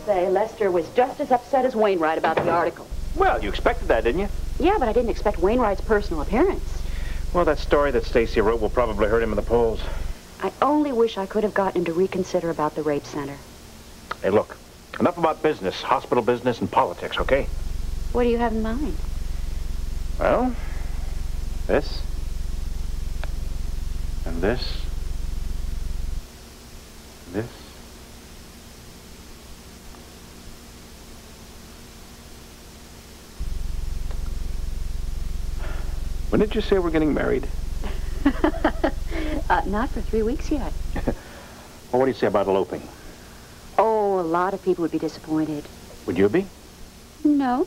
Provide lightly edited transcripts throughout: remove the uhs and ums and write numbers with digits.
say Lester was just as upset as Wainwright about the article. Well, you expected that, didn't you? Yeah, but I didn't expect Wainwright's personal appearance. Well, that story that Stacy wrote will probably hurt him in the polls. I only wish I could have gotten him to reconsider about the rape center. Hey, look, enough about business, hospital business, and politics, okay? What do you have in mind? Well, this, and this, and this. When did you say we're getting married? Not for 3 weeks yet. Well, what do you say about eloping? Oh, a lot of people would be disappointed. Would you be? No.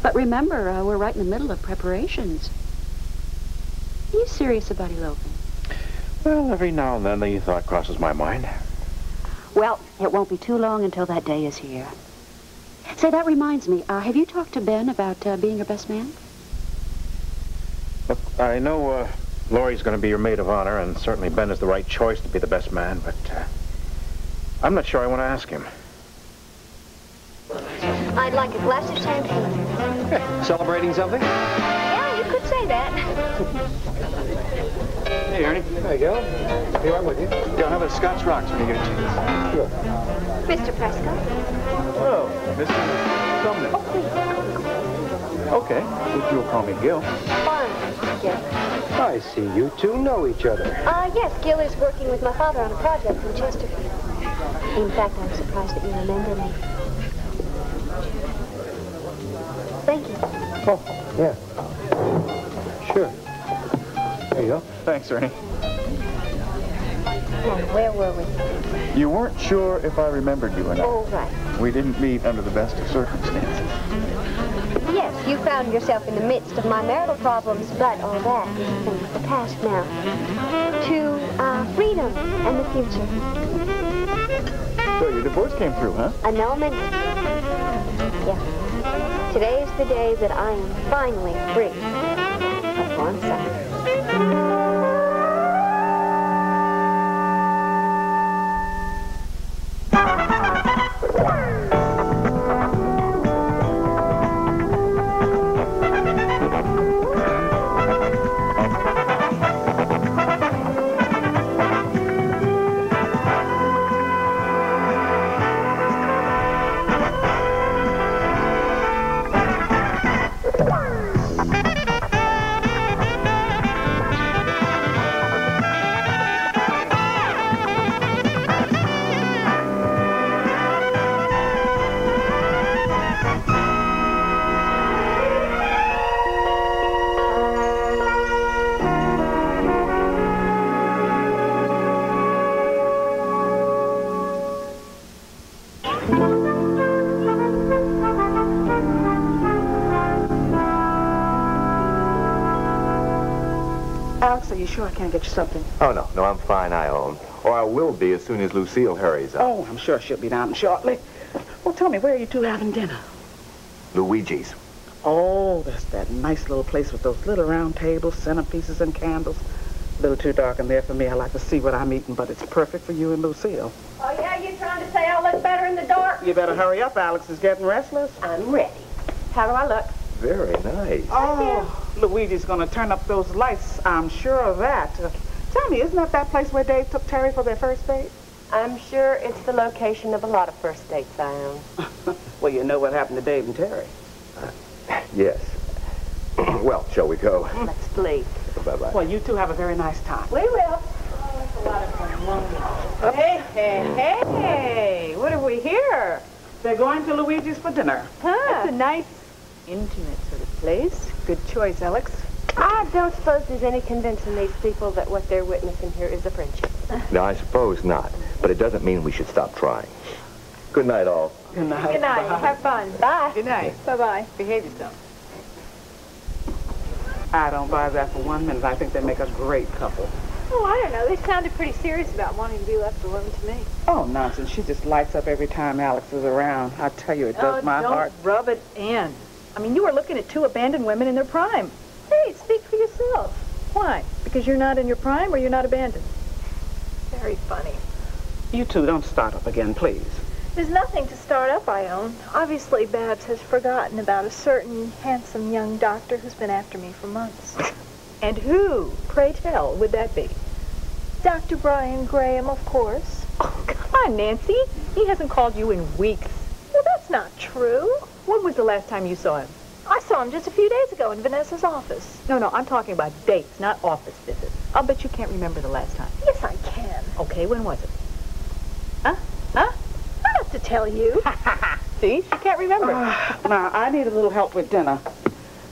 But remember, we're right in the middle of preparations. Are you serious about eloping? Well, every now and then the thought crosses my mind. Well, it won't be too long until that day is here. Say, that reminds me, have you talked to Ben about being your best man? Look, I know Laurie's going to be your maid of honor, and certainly Ben is the right choice to be the best man, but I'm not sure I want to ask him. I'd like a glass of champagne. Hey, celebrating something? Yeah, you could say that. Hey, Ernie. There you go. Here, I'm with you. Yeah, how about Scotch Rocks when you get a chance? Sure. Mr. Prescott. Oh, Mr. Sumner. Oh, please. Okay, you'll call me Gil. Fine, Gil. I see you two know each other. Yes, Gil is working with my father on a project in Chesterfield. In fact, I'm surprised that you remember me. Thank you. Oh, yeah. Sure. There you go. Thanks, Ernie. Now, where were we? You weren't sure if I remembered you or not. Oh, right. We didn't meet under the best of circumstances. Yes, you found yourself in the midst of my marital problems, but all that is a thing of the past now. To freedom and the future. So your divorce came through, huh? Annulment. Yeah. Today is the day that I am finally free of one side. Alex, are you sure I can't get you something? Oh, no, I'm fine, I own. Or I will be as soon as Lucille hurries up. Oh, I'm sure she'll be down shortly. Well, tell me, where are you two having dinner? Luigi's. Oh, that's that nice little place with those little round tables, centerpieces, and candles. A little too dark in there for me. I like to see what I'm eating, but it's perfect for you and Lucille. Oh, yeah? You trying to say I look better in the dark? You better hurry up. Alex is getting restless. I'm ready. How do I look? Very nice. Oh, Luigi's going to turn up those lights. I'm sure of that. Tell me, isn't that place where Dave took Terry for their first date? I'm sure it's the location of a lot of first dates I own. Well, you know what happened to Dave and Terry. Yes. Well, shall we go? Let's leave. Bye-bye. Well, you two have a very nice time. We will. Oh, that's a lot of fun. Hey, hey, hey! What have we here? They're going to Luigi's for dinner. Huh? That's a nice, intimate sort of place. Good choice, Alex. I don't suppose there's any convincing these people that what they're witnessing here is a friendship. No, I suppose not. But it doesn't mean we should stop trying. Good night, all. Good night. Good night. Bye. Have fun. Bye. Good night. Bye-bye. Behave yourself. I don't buy that for 1 minute. I think they make a great couple. Oh, I don't know. They sounded pretty serious about wanting to be left alone to me. Oh, nonsense. She just lights up every time Alex is around. I tell you, it does my heart. Don't rub it in. I mean, you were looking at two abandoned women in their prime. Hey, speak for yourself. Why? Because you're not in your prime or you're not abandoned? Very funny. You two don't start up again, please. There's nothing to start up, I own. Obviously, Babs has forgotten about a certain handsome young doctor who's been after me for months. And who, pray tell, would that be? Dr. Brian Graham, of course. Oh, come on, Nancy. He hasn't called you in weeks. Well, that's not true. When was the last time you saw him? I saw him just a few days ago in Vanessa's office. No, I'm talking about dates, not office visits. I'll bet you can't remember the last time. Yes, I can. Okay, when was it? I have to tell you. See, she can't remember. Now, I need a little help with dinner.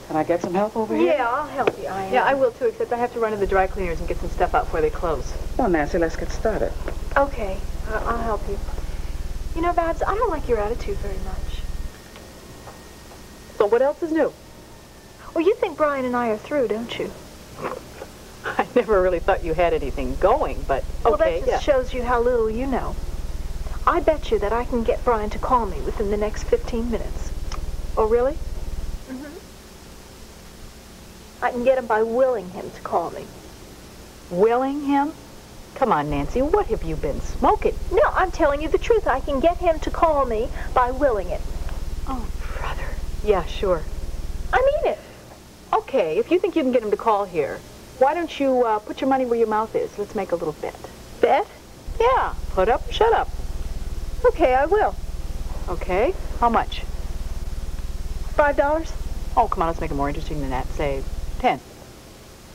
Can I get some help over here? Yeah, I'll help you, Ian. Yeah, I will too, except I have to run to the dry cleaners and get some stuff out before they close. Well, Nancy, let's get started. Okay, I'll help you. You know, Babs, I don't like your attitude very much. So what else is new? Well, you think Brian and I are through, don't you? I never really thought you had anything going, but Well, okay, that just shows you how little you know. I bet you that I can get Brian to call me within the next 15 minutes. Oh, really? Mm-hmm. I can get him by willing him to call me. Willing him? Come on, Nancy, what have you been smoking? No, I'm telling you the truth. I can get him to call me by willing it. Oh, brother. Yeah, sure. I mean it. Okay, if you think you can get him to call here, why don't you put your money where your mouth is? Let's make a little bet. Bet? Yeah, put up, shut up. Okay, I will. Okay, how much? $5? Oh, come on, let's make it more interesting than that. Say 10.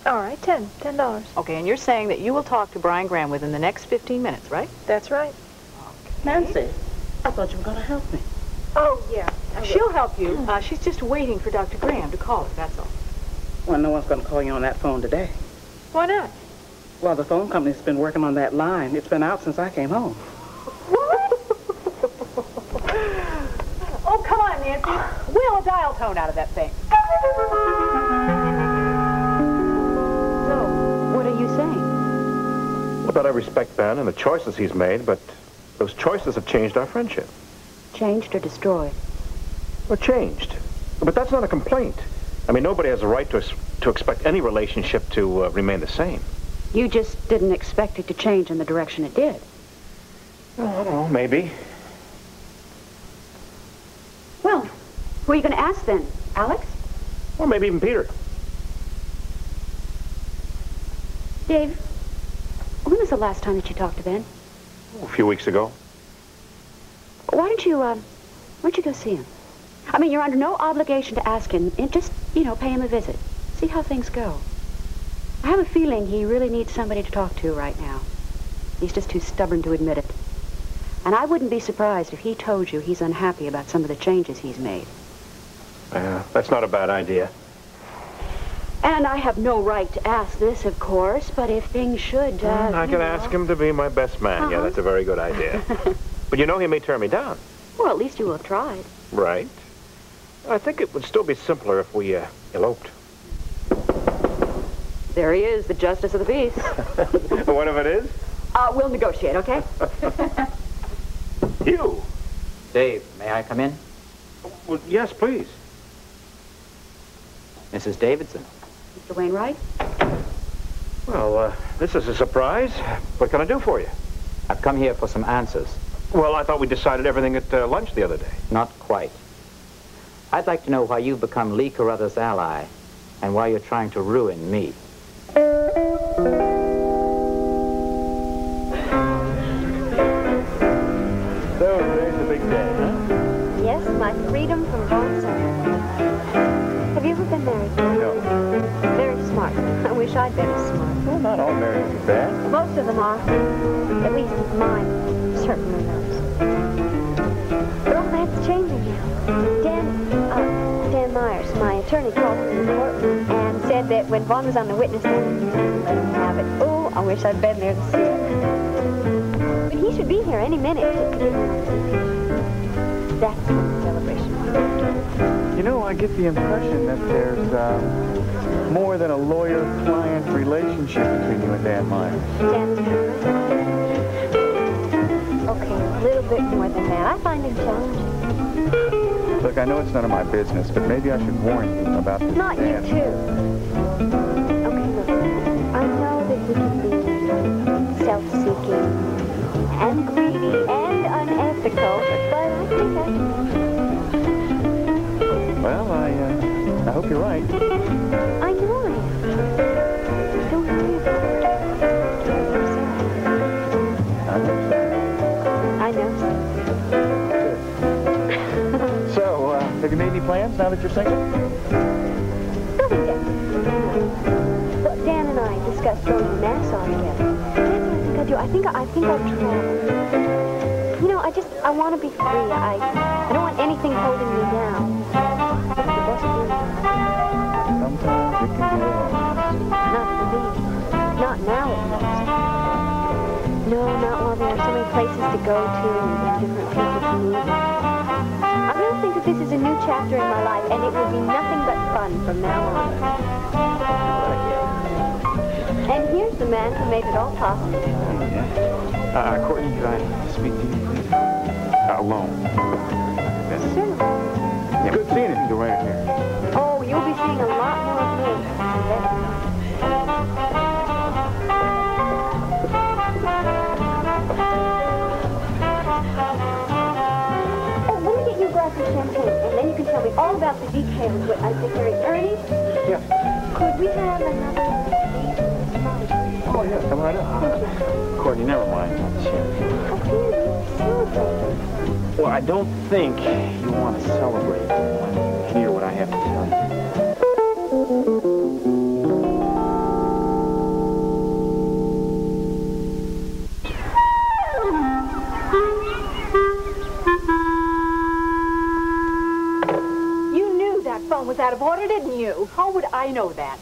All right, $10. Okay, and you're saying that you will talk to Brian Graham within the next 15 minutes, right? That's right. Nancy, I thought you were going to help me. Oh, yeah. She'll help you. She's just waiting for Dr. Graham to call her, that's all. Well, no one's going to call you on that phone today. Why not? Well, the phone company's been working on that line. It's been out since I came home. Oh, come on, Nancy. Wheel a dial tone out of that thing. So, what are you saying? Well, that I respect Ben and the choices he's made, but those choices have changed our friendship. Changed or destroyed? Well, changed. But that's not a complaint. I mean, nobody has a right to expect any relationship to remain the same. You just didn't expect it to change in the direction it did. Well, I don't know, maybe. Well, who are you going to ask then? Alex? Or maybe even Peter. Dave, when was the last time that you talked to Ben? A few weeks ago. Why don't you go see him? I mean, you're under no obligation to ask him. And just, pay him a visit. See how things go. I have a feeling he really needs somebody to talk to right now. He's just too stubborn to admit it. And I wouldn't be surprised if he told you he's unhappy about some of the changes he's made. That's not a bad idea. And I have no right to ask this, of course, but if things should, I can ask him to be my best man. Yeah, that's a very good idea. But he may turn me down. Well, at least you will have tried. Right. I think it would still be simpler if we eloped. There he is, the justice of the peace. What if it is? We'll negotiate, okay? You? Dave, may I come in? Well, yes, please. Mrs. Davidson. Mr. Wainwright? Well, this is a surprise. What can I do for you? I've come here for some answers. Well, I thought we decided everything at lunch the other day. Not quite. I'd like to know why you've become Lee Carruthers' ally and why you're trying to ruin me. So today's the big day, huh? Yes, my freedom from Vaughn Center. Have you ever been married? No. Very smart. I wish I'd been as smart. Well, not all marriages are bad. Most of them are. At least mine certainly knows. But all that's changing now. Dan Myers, my attorney, called me in court and said that when Vaughn was on the witness stand, let him have it. Oh, I wish I'd been there to see it. But he should be here any minute. That's when the celebration. I get the impression that there's more than a lawyer-client relationship between you and Dan Myers. Dan's okay, a little bit more than that. I find him challenging. Look, I know it's none of my business, but maybe I should warn you about this. Not Dan. you, too. Okay, look, I know that he can be self-seeking and greedy and unethical. what you're thinking? Nothing, Dan. Well, Dan and I discussed going to Nassau together. That's what I think I'll do. I think I'll travel. You know, I want to be free. I don't want anything holding me down. It's the best feeling. Sometimes it can be a lot. Not for me. Not now, at least. No, not while there are so many places to go to and different people to meet. I really think that this is a new chapter in my life, and it will be nothing but fun from now on. And here's the man who made it all possible. Courtney, could I speak to you, please? Alone. Sure. Yeah, good seeing you. Go right in here. Oh, you'll be seeing a lot more of me. Oh, let me get you a glass of champagne, and then you can tell me all about the details. What I think, Ernie? Yeah. Could we have another? Oh, yeah, come right up. Courtney, never mind. Well, I don't think you want to celebrate when you hear what I have to tell you. You knew that phone was out of order, didn't you? How would I know that?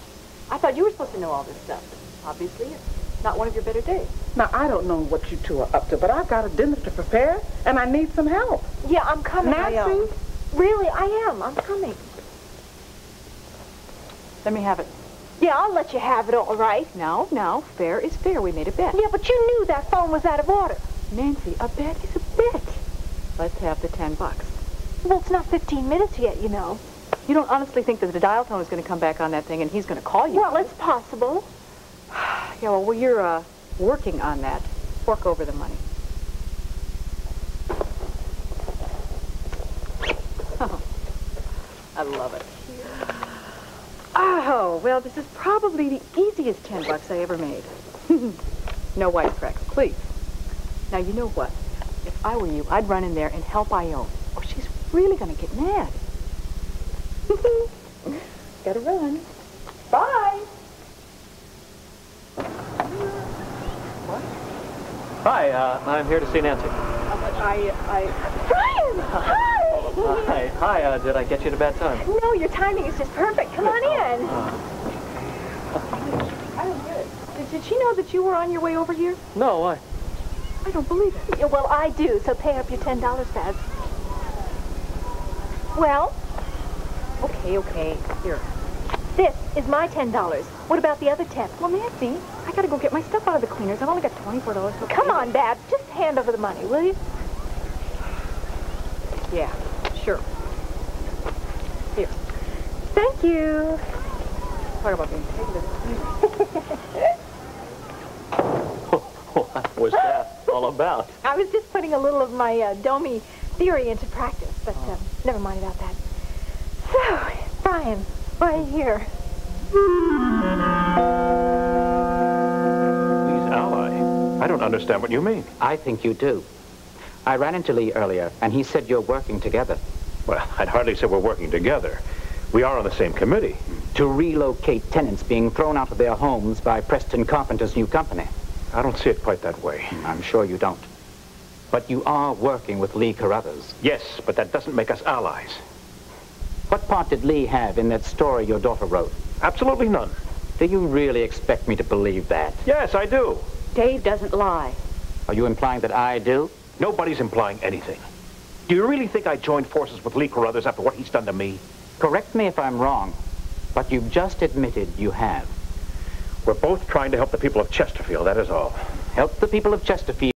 I thought you were supposed to know all this stuff. Obviously, it's not one of your better days. Now, I don't know what you two are up to, but I've got a dinner to prepare, and I need some help. Yeah, I'm coming. Nancy? Really, I am. I'm coming. Let me have it. Yeah, I'll let you have it, all right. Now, fair is fair. We made a bet. Yeah, but you knew that phone was out of order. Nancy, a bet is a bet. Let's have the $10. Well, it's not 15 minutes yet, you know. You don't honestly think that the dial tone is going to come back on that thing and he's going to call you? Well, it's possible. Yeah, well, you're working on that. Fork over the money. Oh, I love it. Oh, well, this is probably the easiest $10 I ever made. No wisecracks, please. Now, you know what? If I were you, I'd run in there and help Ione, or she's really going to get mad. Gotta run. Bye. What? Hi, I'm here to see Nancy. Brian! Hi! Hi, did I get you at a bad time? No, your timing is just perfect. Come on in. I don't get it. Did she know that you were on your way over here? No, why? I don't believe it. Yeah, well, I do, so pay up your $10, Babs. Well? Okay. Here. This is my $10. What about the other 10? Well, Nancy, I gotta go get my stuff out of the cleaners. I've only got $24. Come on, Babs. Just hand over the money, will you? Yeah, sure. Here. Thank you. Talk about being taken to the cleaners. What was that all about? I was just putting a little of my Domi theory into practice, but never mind about that. So, Brian, why are you here? Lee's ally? I don't understand what you mean. I think you do. I ran into Lee earlier, and he said you're working together. Well, I'd hardly say we're working together. We are on the same committee. To relocate tenants being thrown out of their homes by Preston Carpenter's new company. I don't see it quite that way. I'm sure you don't. But you are working with Lee Carruthers. Yes, but that doesn't make us allies. What part did Lee have in that story your daughter wrote? Absolutely none. Do you really expect me to believe that? Yes, I do. Dave doesn't lie. Are you implying that I do? Nobody's implying anything. Do you really think I joined forces with Lee Carruthers after what he's done to me? Correct me if I'm wrong, but you've just admitted you have. We're both trying to help the people of Chesterfield, that is all. Help the people of Chesterfield